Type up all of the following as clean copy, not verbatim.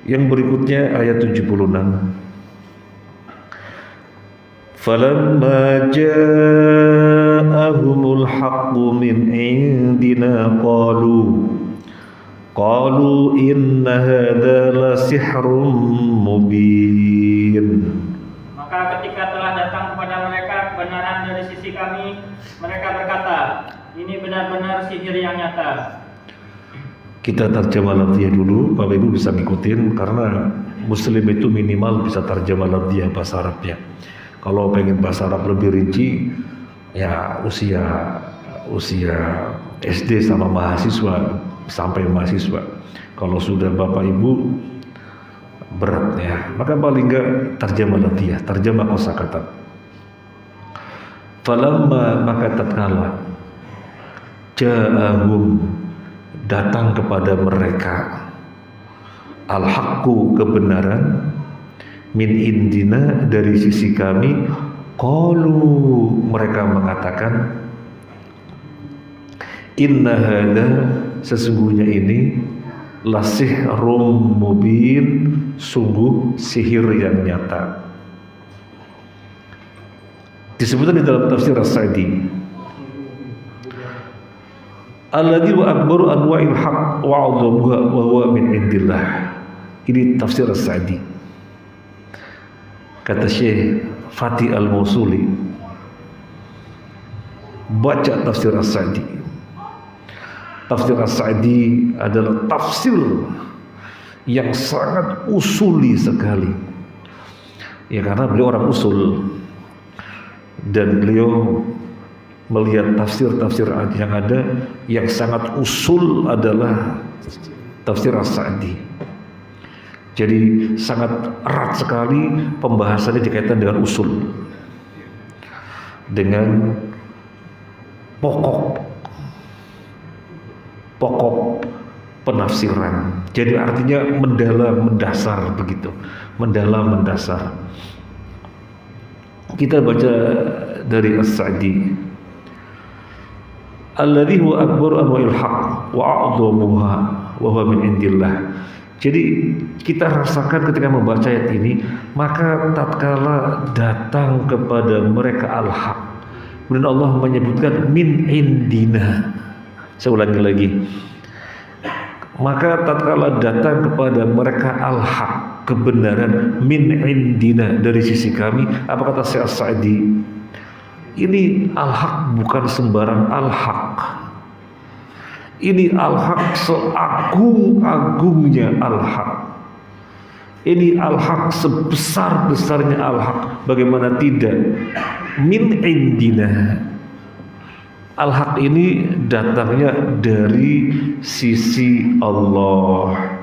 Yang berikutnya ayat 76. Falamma ja'ahumul haqqu min indina qalu inna hadza la sihrun mubin. Maka ketika telah datang kepada mereka kebenaran dari sisi kami, mereka berkata, ini benar-benar sihir yang nyata. Kita terjemah lafziah dulu, Bapak Ibu bisa ngikutin karena Muslim itu minimal bisa terjemah lafziah bahasa Arabnya. Kalau pengen bahasa Arab lebih rinci, ya usia SD sama mahasiswa sampai mahasiswa. Kalau sudah Bapak Ibu berat ya, maka paling enggak terjemah lafziah, terjemah kosakata. Falamma maka tatkala ja'ahum datang kepada mereka al-haqqu kebenaran min indina dari sisi kami, qalu mereka mengatakan inna hadza sesungguhnya ini la sihrun mubin sungguh sihir yang nyata. Disebutkan di dalam tafsir As-Sa'di alladzi wa akbaru anwa'il haqq wa 'adhamuha wa huwa min indillah. Ini tafsir As-Sa'di. Kata Syekh Fatih Al-Mausuli, baca tafsir As-Sa'di. Tafsir As-Sa'di adalah tafsir yang sangat usuli sekali. Ya karena beliau orang usul dan beliau melihat tafsir-tafsir yang ada yang sangat usul adalah tafsir As-Sa'di. Jadi sangat erat sekali pembahasannya dikaitkan dengan usul, dengan pokok penafsiran. Jadi artinya mendalam, mendasar begitu, mendalam, mendasar. Kita baca dari As-Sa'di. Alladzi huwa akbaru anwa'il haqq wa a'dhamuha wa huwa min indillah. Jadi kita rasakan ketika membaca ayat ini, maka tatkala datang kepada mereka al-haq, kemudian Allah menyebutkan min indina. Saya ulangi lagi. Maka tatkala datang kepada mereka al-haq, kebenaran min indina dari sisi kami, apa kata Syekh As-Sa'di? Ini al-haq bukan sembarang al-haq. Ini al-haq seagung-agungnya al-haq. Ini al-haq sebesar-besarnya al-haq. Bagaimana tidak? Min indina. Al-haq ini datangnya dari sisi Allah.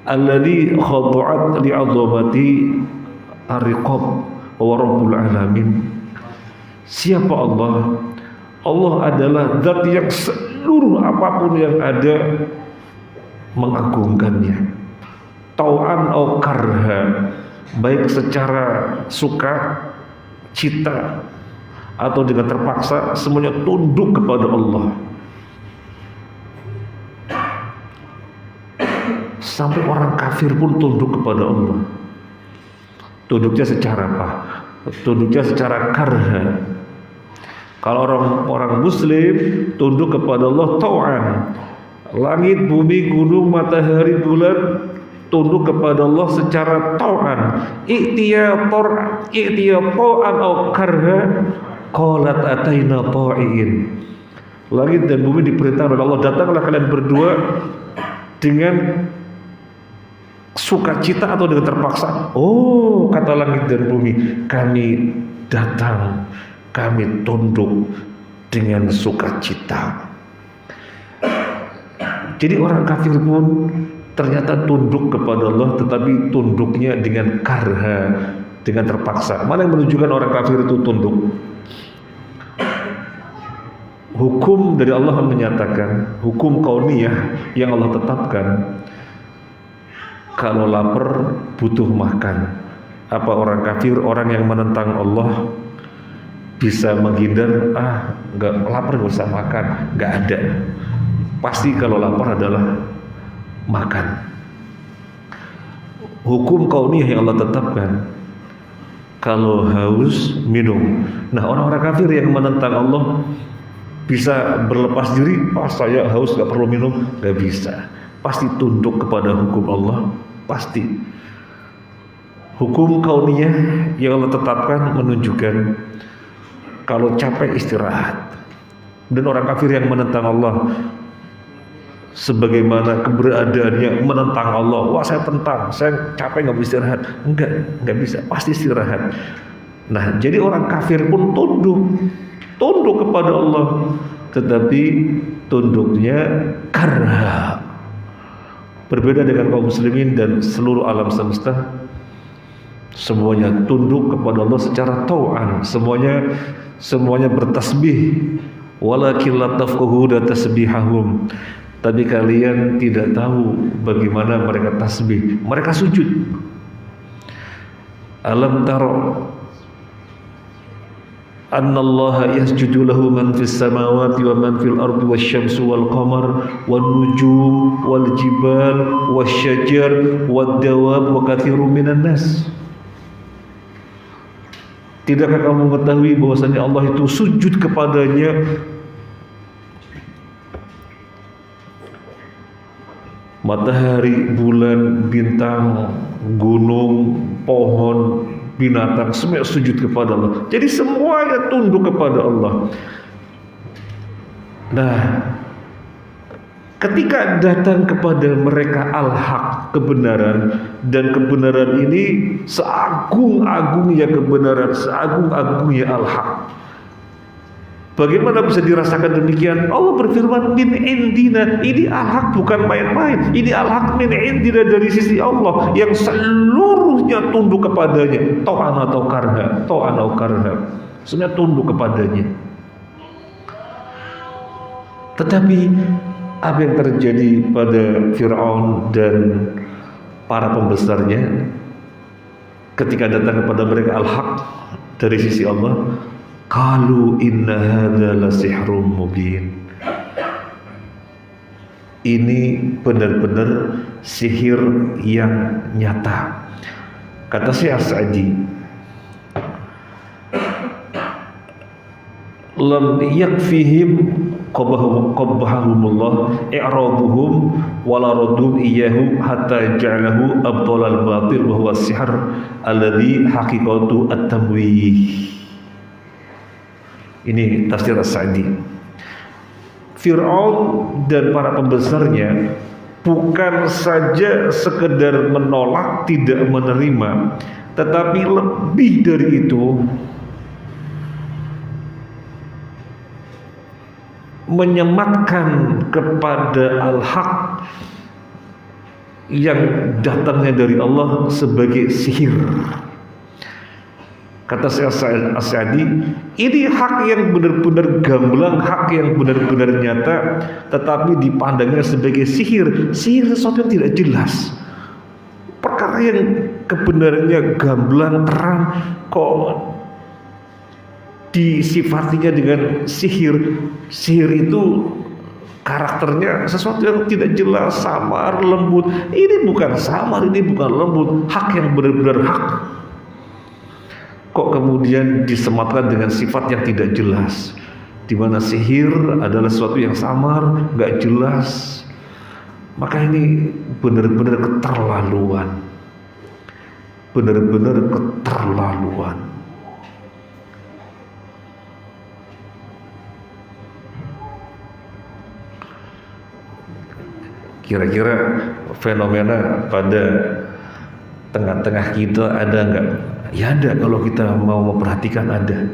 Alladzi khada'at li'azamati ar-riqab wa rabbul alamin. Siapa Allah? Allah adalah zat yang seluruh apapun yang ada mengagungkannya. Tau'an au karha, baik secara suka, cita atau dengan terpaksa, semuanya tunduk kepada Allah. Sampai orang kafir pun tunduk kepada Allah. Tunduknya secara apa? Tunduknya secara karha. Kalau orang muslim tunduk kepada Allah tau'an. Langit, bumi, gunung, matahari, bulan tunduk kepada Allah secara tau'an. I'tiya tau'an au karha qalat ataina ta'iin. Langit dan bumi diperintahkan oleh Allah, datanglah kalian berdua dengan sukacita atau dengan terpaksa. Oh, kata langit dan bumi, kami datang, kami tunduk dengan sukacita. Jadi orang kafir pun ternyata tunduk kepada Allah, tetapi tunduknya dengan karha, dengan terpaksa. Mana yang menunjukkan orang kafir itu tunduk? Hukum dari Allah menyatakan, hukum kauniyah yang Allah tetapkan, kalau lapar butuh makan. Apa orang kafir, orang yang menentang Allah bisa menghindar? Nggak lapar nggak usah makan, nggak ada. Pasti kalau lapar adalah makan. hukum kauniyah yang Allah tetapkan. Kalau haus, minum. Nah, orang-orang kafir yang menentang Allah bisa berlepas diri, saya haus gak perlu minum, gak bisa. Pasti tunduk kepada hukum Allah, pasti. Hukum kauniyah yang Allah tetapkan menunjukkan kalau capek istirahat. Dan orang kafir yang menentang Allah, sebagaimana keberadaannya menentang Allah, wah saya tentang, saya capek nggak bisa istirahat, nggak bisa, pasti istirahat. Nah, jadi orang kafir pun tunduk kepada Allah, tetapi tunduknya karha. Berbeda dengan kaum muslimin dan seluruh alam semesta, semuanya tunduk kepada Allah secara tau'an, semuanya bertasbih. Walakin la tafqahuna tasbihahum, tapi kalian tidak tahu bagaimana mereka tasbih. Mereka sujud. Alam taro annallaha yasjudu lahu man fis samawati wa man fil ardi wasyamsu wal qamar wan nujum wal jibal wasyajar wad dawab wa katsirun minan nas. Tidakkah kamu mengetahui bahwasanya Allah itu sujud kepadanya matahari, bulan, bintang, gunung, pohon, binatang, semua sujud kepada Allah. Jadi semuanya tunduk kepada Allah. Nah, ketika datang kepada mereka al-haq, kebenaran, dan kebenaran ini seagung-agungnya kebenaran, seagung-agungnya al-haq. Bagaimana bisa dirasakan demikian? Allah berfirman, min indina, ini al-haq bukan main-main. Ini al-haq min indina, dari sisi Allah yang seluruhnya tunduk kepadanya, ta'an atau karha, semuanya tunduk kepadanya. Tetapi apa yang terjadi pada Fir'aun dan para pembesarnya ketika datang kepada mereka al-haq dari sisi Allah, qalu inna hadza la sihrun mubin. Ini benar-benar sihir yang nyata. Kata Syekh As-Sa'di, lam yakfihim qabbahumullah i'raduhum wala radum iyyahu hatta ja'alahu abtalal batil wa huwa sihr alladhi haqiqatu at-tamwih. Ini tafsir As-Sa'di. Fir'aun dan para pembesarnya bukan saja sekedar menolak, tidak menerima, tetapi lebih dari itu, menyematkan kepada al-haq yang datangnya dari Allah sebagai sihir. Kata Syekh As-Sa'di, ini hak yang benar-benar gamblang, hak yang benar-benar nyata, tetapi dipandangnya sebagai sihir. Sihir sesuatu yang tidak jelas. Perkara yang kebenarannya gamblang, terang, kok disifatinya dengan sihir. Sihir itu karakternya sesuatu yang tidak jelas, samar, lembut. Ini bukan samar, ini bukan lembut, hak yang benar-benar hak. Kok kemudian disematkan dengan sifat yang tidak jelas, di mana sihir adalah sesuatu yang samar, nggak jelas. Maka ini benar-benar keterlaluan, benar-benar keterlaluan. Kira-kira fenomena pada tengah-tengah kita ada nggak? Ya ada, kalau kita mau memperhatikan ada.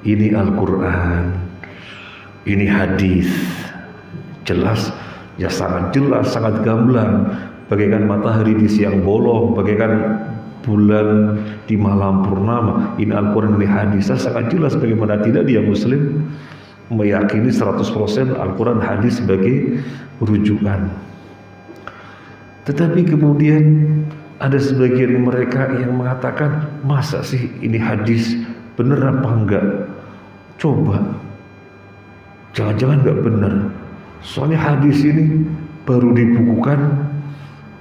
Ini Al-Quran, ini hadis, jelas, ya sangat jelas, sangat gamblang. Bagaikan matahari di siang bolong, bagaikan bulan di malam purnama. Ini Al-Quran, ini hadis, sangat jelas. Bagaimana tidak dia Muslim meyakini 100% Al-Quran hadis sebagai rujukan. Tetapi kemudian ada sebagian mereka yang mengatakan, masa sih ini hadis, bener apa enggak? Coba, jangan-jangan enggak benar. Soalnya hadis ini baru dibukukan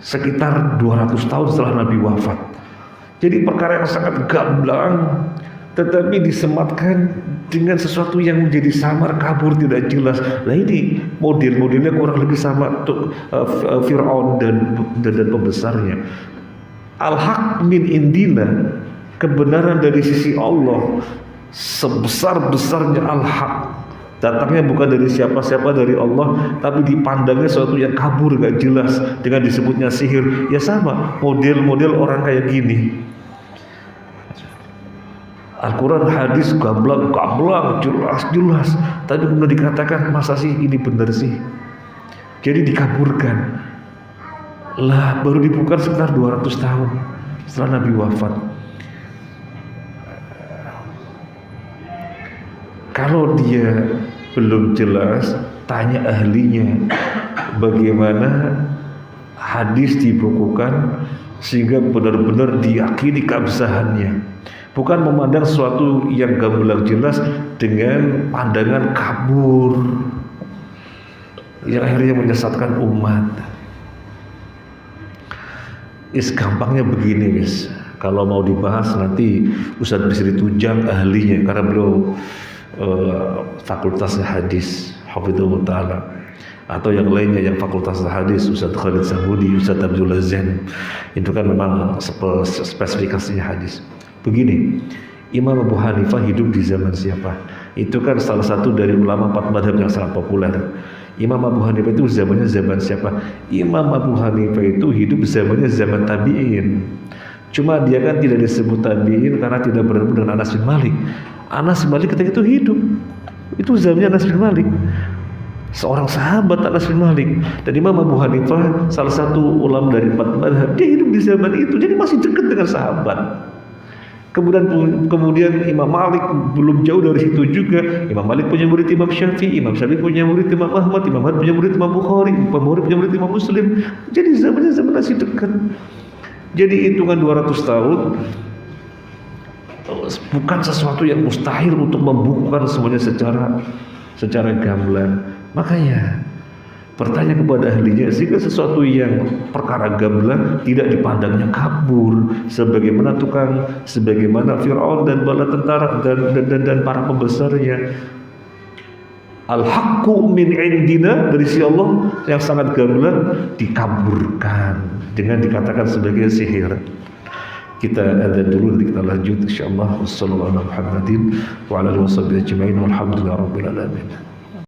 sekitar 200 tahun setelah Nabi wafat. Jadi perkara yang sangat gamblang, tetapi disematkan dengan sesuatu yang menjadi samar, kabur, tidak jelas. Nah ini model-modelnya kurang lebih sama untuk Fir'aun dan pembesarnya. Al-haq min indina, kebenaran dari sisi Allah, sebesar-besarnya al-haq, datangnya bukan dari siapa-siapa, dari Allah, tapi dipandangnya sesuatu yang kabur, gak jelas, dengan disebutnya sihir. Ya sama, model-model orang kayak gini. Al-Quran, hadis, gamblang, jelas. Tapi kemudian dikatakan, masa sih ini benar sih? Jadi dikaburkan. Lah, baru dibuka sekitar 200 tahun setelah Nabi wafat. Kalau dia belum jelas, tanya ahlinya bagaimana hadis dibukukan sehingga benar-benar diyakini keabsahannya. Bukan memandang sesuatu yang gamblang jelas dengan pandangan kabur yang akhirnya menyesatkan umat. Gampangnya begini, guys. Kalau mau dibahas nanti Ustadz bisa ditunjang ahlinya, karena beliau fakultasnya hadis, hafidhullah ta'ala. Atau yang lainnya yang fakultas hadis, Ustadz Khalid Sahudi, Ustadz Abdullah Zain. Itu kan memang spesifikasinya hadis. Begini, Imam Abu Hanifah hidup di zaman siapa? Itu kan salah satu dari ulama 4 mazhab yang sangat populer. Imam Abu Hanifah itu zamannya zaman siapa? Imam Abu Hanifah itu hidup zamannya zaman tabi'in. Cuma dia kan tidak disebut tabi'in karena tidak bertemu dengan Anas bin Malik. Anas bin Malik ketika itu hidup, itu zamannya Anas bin Malik, seorang sahabat Anas bin Malik. Dan Imam Abu Hanifah salah satu ulama dari 4 mazhab, dia hidup di zaman itu, jadi masih dekat dengan sahabat. Kemudian Imam Malik belum jauh dari situ juga. Imam Malik punya murid Imam Syafi'i, Imam Syafi'i punya murid Imam Ahmad, Imam Ahmad punya murid Imam Bukhari, Imam Bukhari punya murid Imam Muslim. Jadi zamannya zaman masih dekat. Jadi hitungan 200 tahun bukan sesuatu yang mustahil untuk membukukan semuanya secara gamblang. Makanya bertanya kepada ahlinya, sehingga sesuatu yang perkara gamblang tidak dipandangnya kabur, sebagaimana Fir'aun dan bala tentara dan para pembesarnya. Al-haqqu min indina, dari sisi Allah yang sangat gamblang, dikaburkan dengan dikatakan sebagai sihir. Kita ada dulu, nanti kita lanjut insyaallah. Wassallallahu ala Muhammadin wa ala alihi wasallam ajma'in walhamdulillahi rabbil alamin.